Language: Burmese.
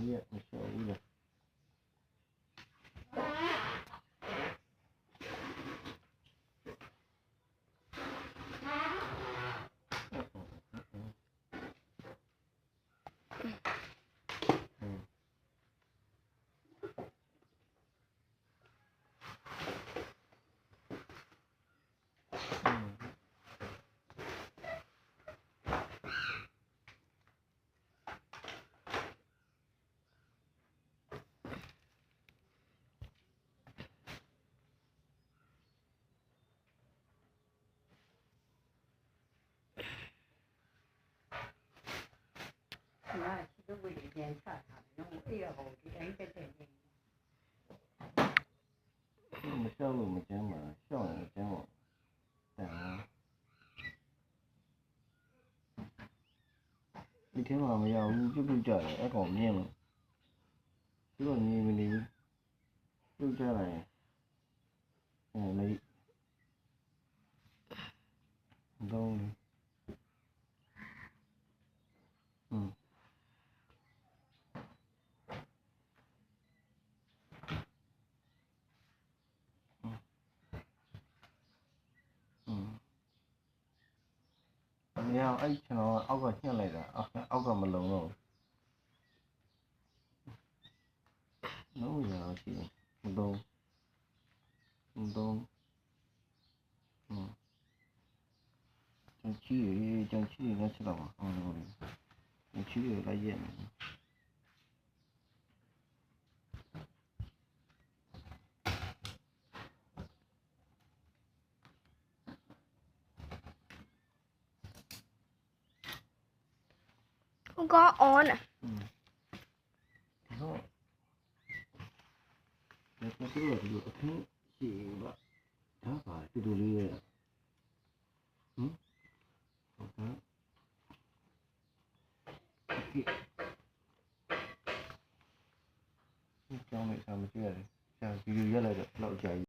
ကြီးကမလျှော်ဘူးလေ那其实为了检查他，那我也好的，人家在那。မလျှောက်လို့မကျမ်းပါလျှောက်ရင်ကျမ်းပါတန်ဒီထဲမှာမရဘူးပြုတ်ကြတယ်အကောင်မြင်လို့သူတို့ညီမနေပြုတ်ကြတယ်လေတော့မရအဲ့ကျွန်တော်အောက်ကညှက်လိုက်တာအောက်ကမလုံတော့ဘူးလုံးရအောင်ရှိတယ်မတော့ကျန်ချီနဲ့ချက်တော့ပါအော်လို့ကျန်ချီရလိုက်ရဲ့ก็ออนอ่ะတော့ဒီလိုအခင်းရှိပါဒါပါတူလေးရဲ့ဟုတ်ကဲ့ဒီကြောင်းလေးဆာမကြည့်ရတယ်ဆာဗီဒီယိုရက်လိုက်တော့လောက်ကြာ